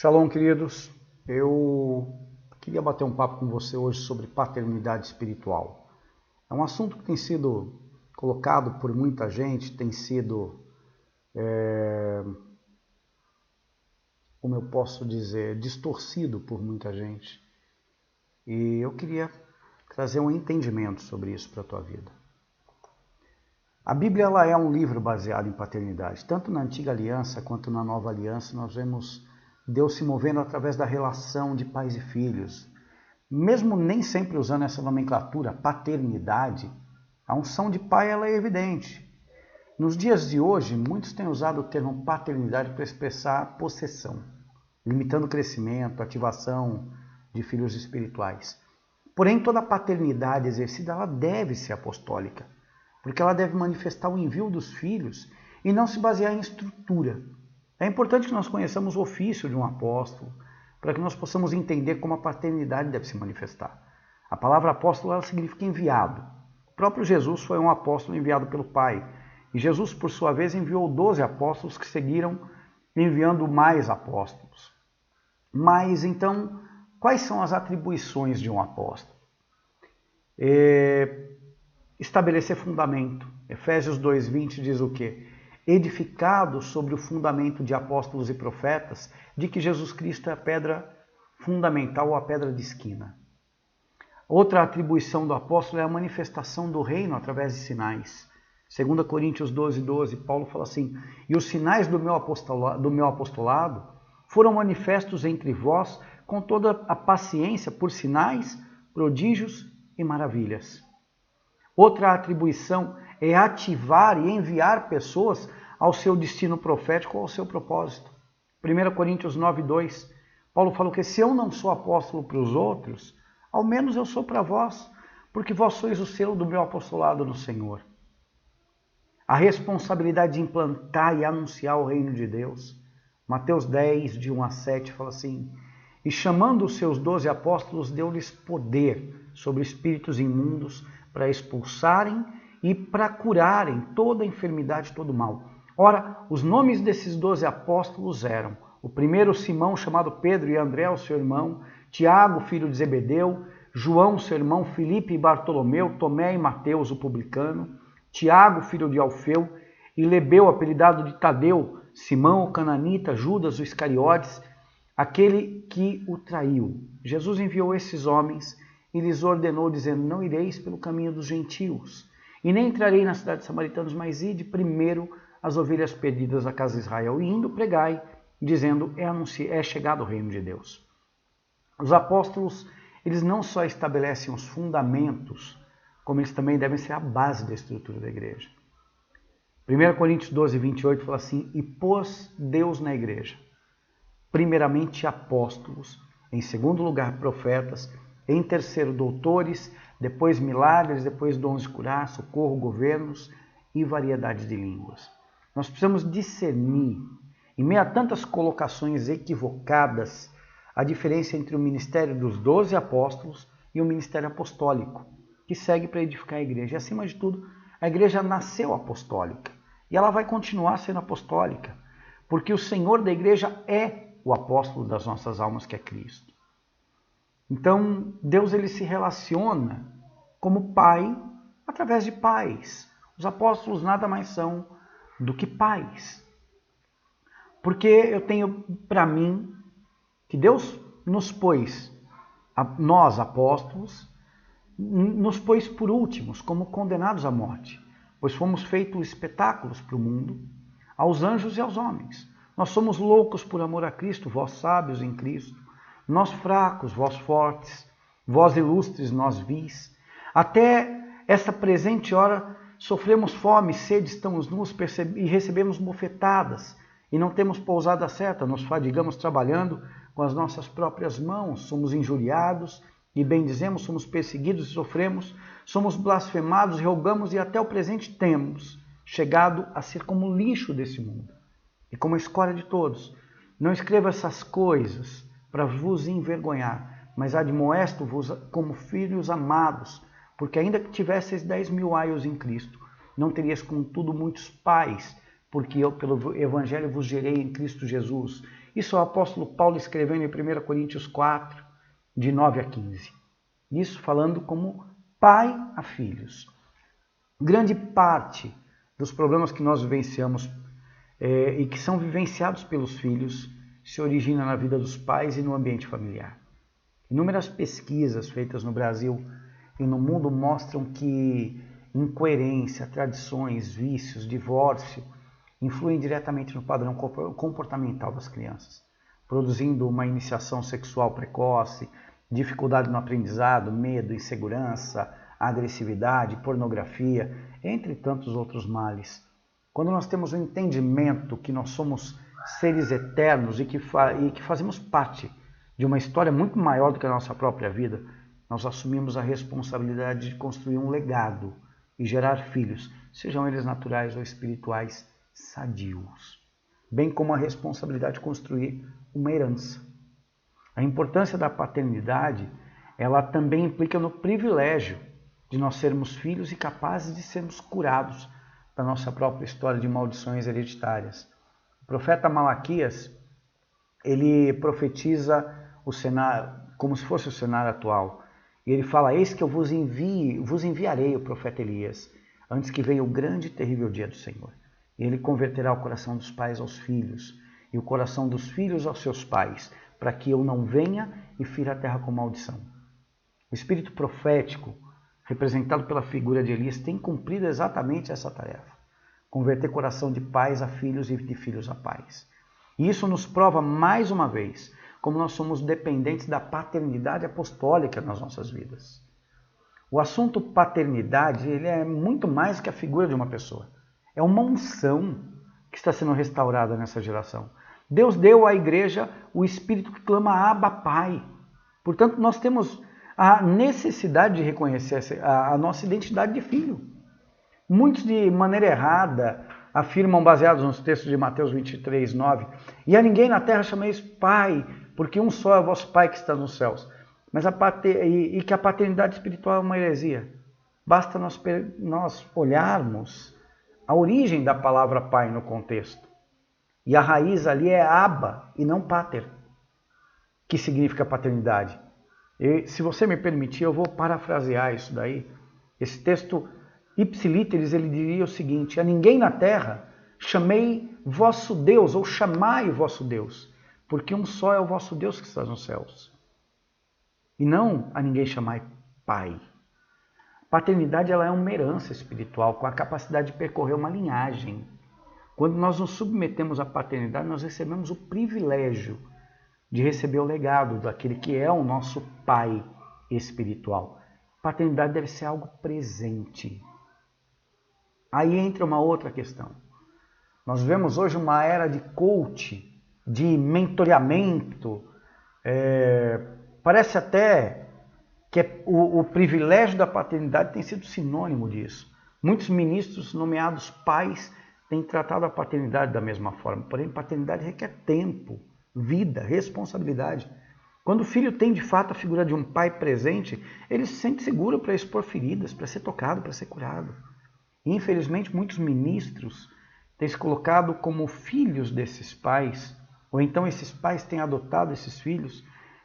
Shalom, queridos. Eu queria bater um papo com você hoje sobre paternidade espiritual. É um assunto que tem sido colocado por muita gente, tem sido, como eu posso dizer, distorcido por muita gente. E eu queria trazer um entendimento sobre isso para a tua vida. A Bíblia ela é um livro baseado em paternidade. Tanto na Antiga Aliança quanto na Nova Aliança nós vemos Deus se movendo através da relação de pais e filhos. Mesmo nem sempre usando essa nomenclatura, paternidade, a unção de pai ela é evidente. Nos dias de hoje, muitos têm usado o termo paternidade para expressar possessão, limitando o crescimento, ativação de filhos espirituais. Porém, toda paternidade exercida ela deve ser apostólica, porque ela deve manifestar o envio dos filhos e não se basear em estrutura. É importante que nós conheçamos o ofício de um apóstolo, para que nós possamos entender como a paternidade deve se manifestar. A palavra apóstolo ela significa enviado. O próprio Jesus foi um apóstolo enviado pelo Pai. E Jesus, por sua vez, enviou 12 apóstolos que seguiram enviando mais apóstolos. Mas, então, quais são as atribuições de um apóstolo? Estabelecer fundamento. Efésios 2:20 diz o quê? Edificado sobre o fundamento de apóstolos e profetas, de que Jesus Cristo é a pedra fundamental ou a pedra de esquina. Outra atribuição do apóstolo é a manifestação do reino através de sinais. 2 Coríntios 12:12, Paulo fala assim: e os sinais do meu apostolado foram manifestos entre vós com toda a paciência por sinais, prodígios e maravilhas. Outra atribuição é ativar e enviar pessoas ao seu destino profético ou ao seu propósito. 1 Coríntios 9:2, Paulo falou que se eu não sou apóstolo para os outros, ao menos eu sou para vós, porque vós sois o selo do meu apostolado no Senhor. A responsabilidade de implantar e anunciar o reino de Deus. Mateus 10, de 1-7, fala assim: e chamando os seus 12 apóstolos, deu-lhes poder sobre espíritos imundos para expulsarem e para curarem toda enfermidade e todo mal. Ora, os nomes desses 12 apóstolos eram: o primeiro Simão, chamado Pedro, e André, o seu irmão, Tiago, filho de Zebedeu, João, seu irmão, Filipe e Bartolomeu, Tomé e Mateus, o publicano, Tiago, filho de Alfeu, e Lebeu, apelidado de Tadeu, Simão, o cananita, Judas, o Iscariotes, aquele que o traiu. Jesus enviou esses homens e lhes ordenou, dizendo: não ireis pelo caminho dos gentios, e nem entrarei na cidade de samaritanos, mas ide primeiro as ovelhas perdidas da casa de Israel, e indo pregai, dizendo: é chegado o reino de Deus. Os apóstolos, eles não só estabelecem os fundamentos, como eles também devem ser a base da estrutura da igreja. 1 Coríntios 12:28 fala assim: e pôs Deus na igreja, primeiramente apóstolos, em segundo lugar profetas, em terceiro doutores, depois milagres, depois dons de curar, socorro, governos e variedade de línguas. Nós precisamos discernir, em meio a tantas colocações equivocadas, a diferença entre o ministério dos 12 apóstolos e o ministério apostólico, que segue para edificar a igreja. E, acima de tudo, a igreja nasceu apostólica e ela vai continuar sendo apostólica, porque o Senhor da igreja é o apóstolo das nossas almas, que é Cristo. Então, Deus ele se relaciona como pai através de pais. Os apóstolos nada mais são do que pais. Porque eu tenho para mim que Deus nos pôs, nós apóstolos, nos pôs por últimos, como condenados à morte, pois fomos feitos espetáculos para o mundo, aos anjos e aos homens. Nós somos loucos por amor a Cristo, vós sábios em Cristo. Nós fracos, vós fortes, vós ilustres, nós vis. Até esta presente hora sofremos fome, sede, estamos nus e recebemos bofetadas e não temos pousada certa, nos fadigamos trabalhando com as nossas próprias mãos, somos injuriados e bendizemos, somos perseguidos e sofremos, somos blasfemados, rogamos e até o presente temos chegado a ser como lixo desse mundo e como a escória de todos. Não escrevo essas coisas para vos envergonhar, mas admoesto-vos como filhos amados, porque ainda que tivesseis 10.000 aios em Cristo, não terias contudo muitos pais porque eu pelo Evangelho vos gerei em Cristo Jesus. Isso é o apóstolo Paulo escrevendo em 1 Coríntios 4, de 9 a 15. Isso falando como pai a filhos. Grande parte dos problemas que nós vivenciamos e que são vivenciados pelos filhos se origina na vida dos pais e no ambiente familiar. Inúmeras pesquisas feitas no Brasil e no mundo mostram que incoerência, tradições, vícios, divórcio influem diretamente no padrão comportamental das crianças, produzindo uma iniciação sexual precoce, dificuldade no aprendizado, medo, insegurança, agressividade, pornografia, entre tantos outros males. Quando nós temos o entendimento que nós somos seres eternos e que fazemos parte de uma história muito maior do que a nossa própria vida, nós assumimos a responsabilidade de construir um legado e gerar filhos, sejam eles naturais ou espirituais, sadios, bem como a responsabilidade de construir uma herança. A importância da paternidade, ela também implica no privilégio de nós sermos filhos e capazes de sermos curados da nossa própria história de maldições hereditárias. O profeta Malaquias, ele profetiza o cenário como se fosse o cenário atual. E ele fala: eis que eu vos enviarei o profeta Elias, antes que venha o grande e terrível dia do Senhor. E ele converterá o coração dos pais aos filhos, e o coração dos filhos aos seus pais, para que eu não venha e fira a terra com maldição. O espírito profético, representado pela figura de Elias, tem cumprido exatamente essa tarefa: converter coração de pais a filhos e de filhos a pais. E isso nos prova mais uma vez como nós somos dependentes da paternidade apostólica nas nossas vidas. O assunto paternidade, ele é muito mais que a figura de uma pessoa. É uma unção que está sendo restaurada nessa geração. Deus deu à igreja o Espírito que clama Abba, Pai. Portanto, nós temos a necessidade de reconhecer a nossa identidade de filho. Muitos, de maneira errada, afirmam, baseados nos textos de Mateus 23, 9, e a ninguém na terra chameis Pai, porque um só é o vosso Pai que está nos céus. Mas e que a paternidade espiritual é uma heresia. Basta nós olharmos a origem da palavra Pai no contexto. E a raiz ali é Abba e não Pater, que significa paternidade. E, se você me permitir, eu vou parafrasear isso daí. Esse texto, ipsilíteris, ele diria o seguinte: a ninguém na terra chamei vosso Deus, ou chamai vosso Deus, porque um só é o vosso Deus que está nos céus. E não a ninguém chamai Pai. Paternidade, ela é uma herança espiritual com a capacidade de percorrer uma linhagem. Quando nós nos submetemos à paternidade, nós recebemos o privilégio de receber o legado daquele que é o nosso Pai espiritual. Paternidade deve ser algo presente. Aí entra uma outra questão. Nós vemos hoje uma era de coach, de mentoreamento. Parece até que o privilégio da paternidade tem sido sinônimo disso. Muitos ministros nomeados pais têm tratado a paternidade da mesma forma. Porém, paternidade requer tempo, vida, responsabilidade. Quando o filho tem de fato a figura de um pai presente, ele se sente seguro para expor feridas, para ser tocado, para ser curado. E, infelizmente, muitos ministros têm se colocado como filhos desses pais, ou então esses pais têm adotado esses filhos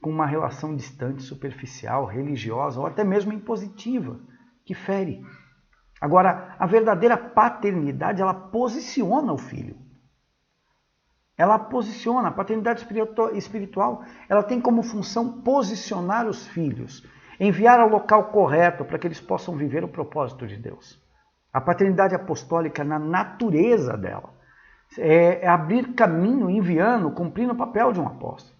com uma relação distante, superficial, religiosa ou até mesmo impositiva, que fere. Agora, a verdadeira paternidade, ela posiciona o filho. Ela posiciona, a paternidade espiritual, ela tem como função posicionar os filhos, enviar ao local correto para que eles possam viver o propósito de Deus. A paternidade apostólica, na natureza dela, é abrir caminho, enviando, cumprindo o papel de um apóstolo.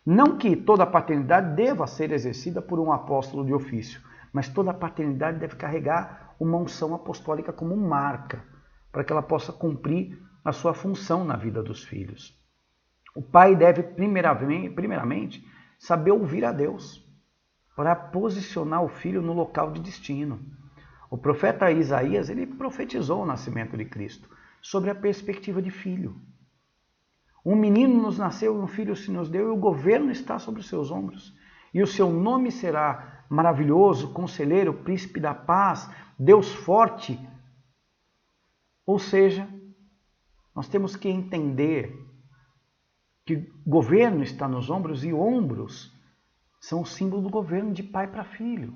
Não que toda a paternidade deva ser exercida por um apóstolo de ofício, mas toda a paternidade deve carregar uma unção apostólica como marca, para que ela possa cumprir a sua função na vida dos filhos. O pai deve, primeiramente, saber ouvir a Deus, para posicionar o filho no local de destino. O profeta Isaías, ele profetizou o nascimento de Cristo, sobre a perspectiva de filho. Um menino nos nasceu e um filho se nos deu, e o governo está sobre os seus ombros. E o seu nome será maravilhoso, conselheiro, príncipe da paz, Deus forte. Ou seja, Nós temos que entender que governo está nos ombros e ombros são o símbolo do governo de pai para filho.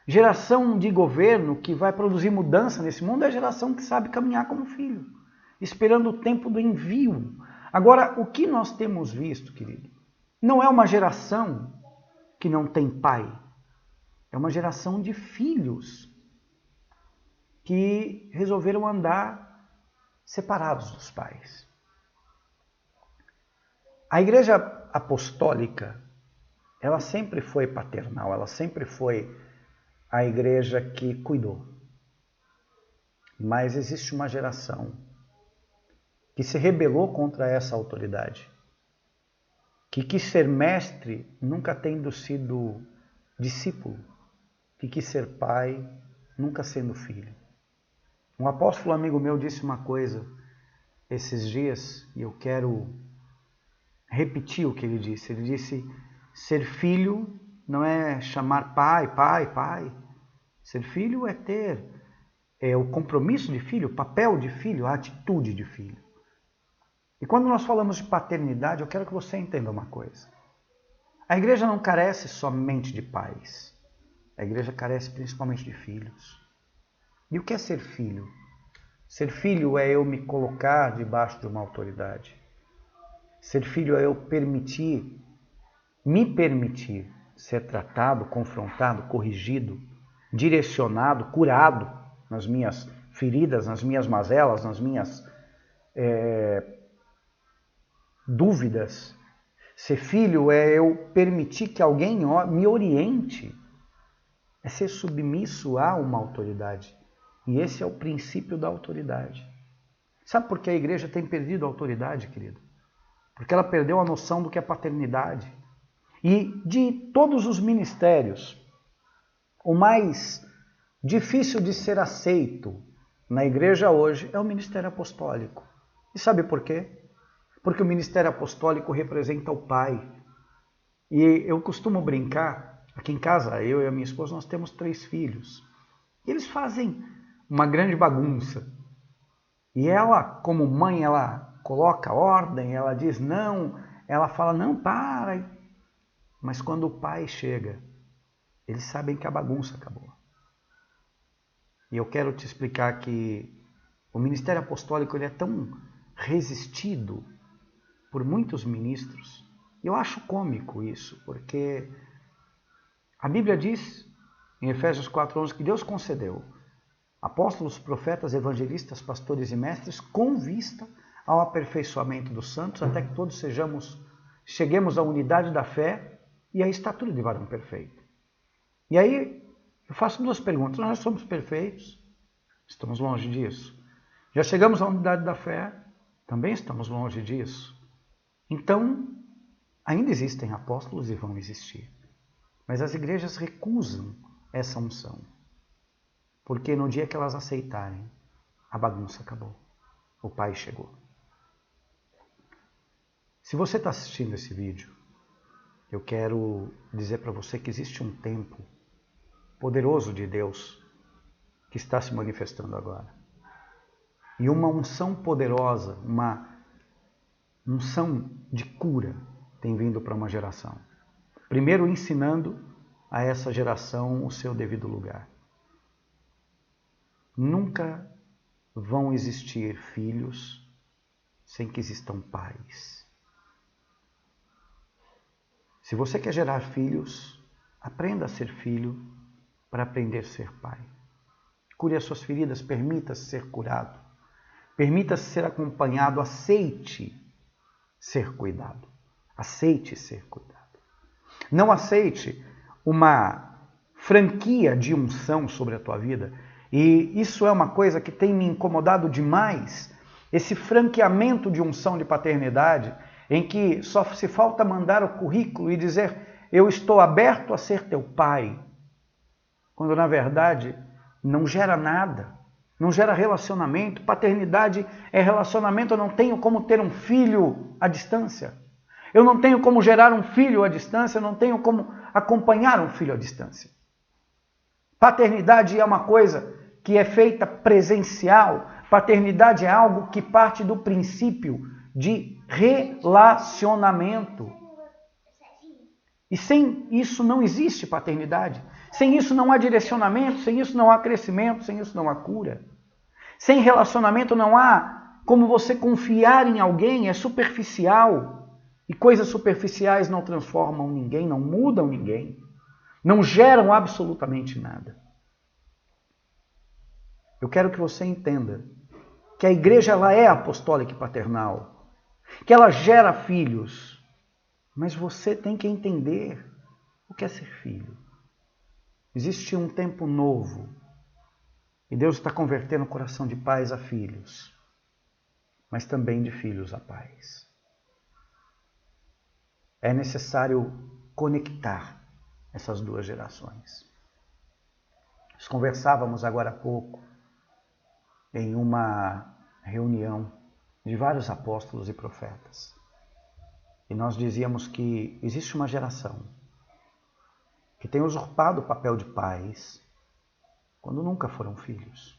Geração de governo que vai produzir mudança nesse mundo é a geração que sabe caminhar como filho, esperando o tempo do envio. Agora, o que nós temos visto, querido, não é uma geração que não tem pai, é uma geração de filhos que resolveram andar separados dos pais. A Igreja Apostólica, ela sempre foi paternal, ela sempre foi a igreja que cuidou. Mas existe uma geração que se rebelou contra essa autoridade, que quis ser mestre nunca tendo sido discípulo, que quis ser pai nunca sendo filho. Um apóstolo amigo meu disse uma coisa esses dias e eu quero repetir o que ele disse. Ele disse: ser filho não é chamar pai, pai, pai. Ser filho é ter o compromisso de filho, o papel de filho, a atitude de filho. E quando nós falamos de paternidade, eu quero que você entenda uma coisa. A igreja não carece somente de pais. A igreja carece principalmente de filhos. E o que é ser filho? Ser filho é eu me colocar debaixo de uma autoridade. Ser filho é eu me permitir ser tratado, confrontado, corrigido, direcionado, curado nas minhas feridas, nas minhas mazelas, nas minhas dúvidas. Ser filho é eu permitir que alguém me oriente. É ser submisso a uma autoridade. E esse é o princípio da autoridade. Sabe por que a igreja tem perdido a autoridade, querido? Porque ela perdeu a noção do que é paternidade. E de todos os ministérios, o mais difícil de ser aceito na igreja hoje é o ministério apostólico. E sabe por quê? Porque o ministério apostólico representa o pai. E eu costumo brincar, aqui em casa, eu e a minha esposa, nós temos 3 filhos. E eles fazem uma grande bagunça. E ela, como mãe, ela coloca ordem, ela diz não, ela fala não, para. Mas quando o pai chega, eles sabem que a bagunça acabou. E eu quero te explicar que o ministério apostólico ele é tão resistido por muitos ministros. E eu acho cômico isso, porque a Bíblia diz, em Efésios 4:11, que Deus concedeu apóstolos, profetas, evangelistas, pastores e mestres com vista ao aperfeiçoamento dos santos, até que todos cheguemos à unidade da fé e à estatura de varão perfeito. E aí eu faço 2 perguntas. Nós somos perfeitos? Estamos longe disso. Já chegamos à unidade da fé? Também estamos longe disso. Então, ainda existem apóstolos e vão existir. Mas as igrejas recusam essa unção. Porque no dia que elas aceitarem, a bagunça acabou. O Pai chegou. Se você está assistindo esse vídeo, eu quero dizer para você que existe um tempo poderoso de Deus que está se manifestando agora. E uma unção poderosa, uma unção de cura tem vindo para uma geração. Primeiro ensinando a essa geração o seu devido lugar. Nunca vão existir filhos sem que existam pais. Se você quer gerar filhos, aprenda a ser filho para aprender a ser pai. Cure as suas feridas, permita-se ser curado. Permita-se ser acompanhado, aceite ser cuidado. Aceite ser cuidado. Não aceite uma franquia de unção sobre a tua vida. E isso é uma coisa que tem me incomodado demais. Esse franqueamento de unção de paternidade, em que só se falta mandar o currículo e dizer eu estou aberto a ser teu pai. Quando na verdade não gera nada. Não gera relacionamento. Paternidade é relacionamento. Eu não tenho como ter um filho à distância. Eu não tenho como gerar um filho à distância. Eu não tenho como acompanhar um filho à distância. Paternidade é uma coisa que é feita presencial. Paternidade é algo que parte do princípio de relacionamento. E sem isso não existe paternidade. Sem isso não há direcionamento, sem isso não há crescimento, sem isso não há cura. Sem relacionamento não há como você confiar em alguém, é superficial. E coisas superficiais não transformam ninguém, não mudam ninguém, não geram absolutamente nada. Eu quero que você entenda que a igreja ela é apostólica e paternal, que ela gera filhos, mas você tem que entender o que é ser filho. Existe um tempo novo e Deus está convertendo o coração de pais a filhos, mas também de filhos a pais. É necessário conectar essas duas gerações. Nós conversávamos agora há pouco em uma reunião de vários apóstolos e profetas. E nós dizíamos que existe uma geração que tem usurpado o papel de pais quando nunca foram filhos.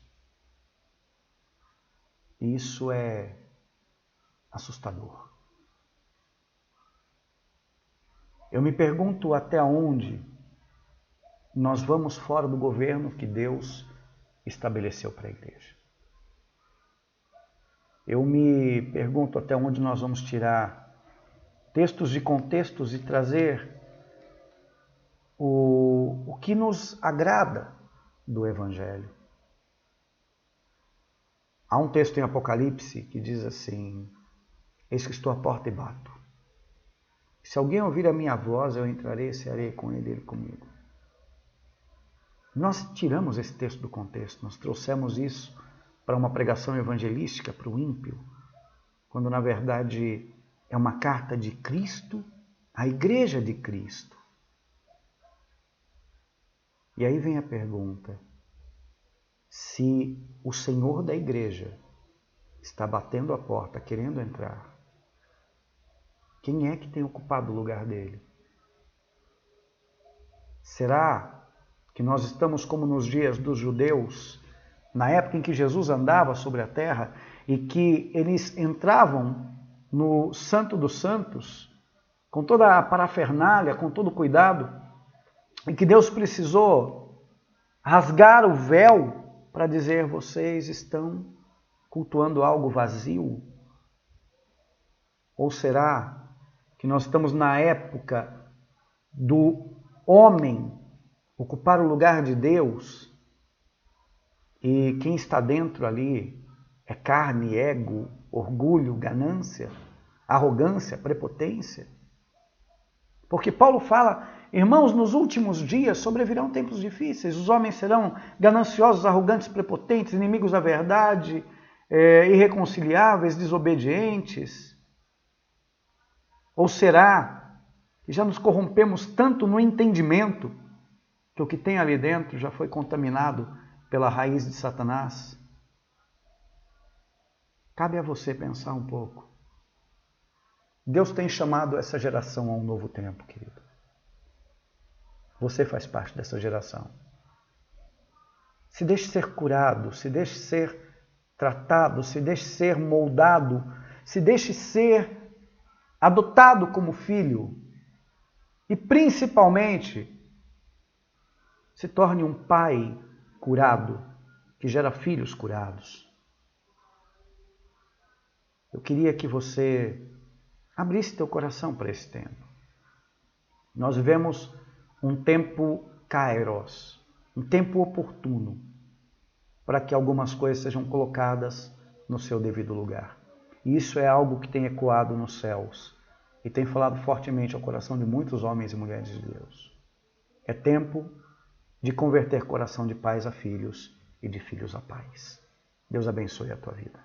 E isso é assustador. Eu me pergunto até onde nós vamos fora do governo que Deus estabeleceu para a igreja. Eu me pergunto até onde nós vamos tirar textos de contextos e trazer o que nos agrada do Evangelho. Há um texto em Apocalipse que diz assim: eis que estou à porta e bato. Se alguém ouvir a minha voz, eu entrarei e cearei com ele, ele comigo. Nós tiramos esse texto do contexto, nós trouxemos isso para uma pregação evangelística para o ímpio, quando na verdade é uma carta de Cristo à igreja de Cristo. E aí vem a pergunta: se o Senhor da igreja está batendo a porta, querendo entrar, quem é que tem ocupado o lugar dele? Será que nós estamos como nos dias dos judeus, na época em que Jesus andava sobre a terra e que eles entravam no Santo dos Santos, com toda a parafernália, com todo o cuidado, e que Deus precisou rasgar o véu para dizer: vocês estão cultuando algo vazio? Ou será que nós estamos na época do homem ocupar o lugar de Deus e quem está dentro ali é carne, ego, orgulho, ganância, arrogância, prepotência? Porque Paulo fala: irmãos, nos últimos dias sobrevirão tempos difíceis, os homens serão gananciosos, arrogantes, prepotentes, inimigos da verdade, irreconciliáveis, desobedientes. Ou será que já nos corrompemos tanto no entendimento que o que tem ali dentro já foi contaminado pela raiz de Satanás? Cabe a você pensar um pouco. Deus tem chamado essa geração a um novo tempo, querido. Você faz parte dessa geração. Se deixe ser curado, se deixe ser tratado, se deixe ser moldado, se deixe ser adotado como filho e, principalmente, se torne um pai curado, que gera filhos curados. Eu queria que você abrisse teu coração para esse tempo. Nós vivemos um tempo kairos, um tempo oportuno, para que algumas coisas sejam colocadas no seu devido lugar. E isso é algo que tem ecoado nos céus e tem falado fortemente ao coração de muitos homens e mulheres de Deus. É tempo de converter coração de pais a filhos e de filhos a pais. Deus abençoe a tua vida.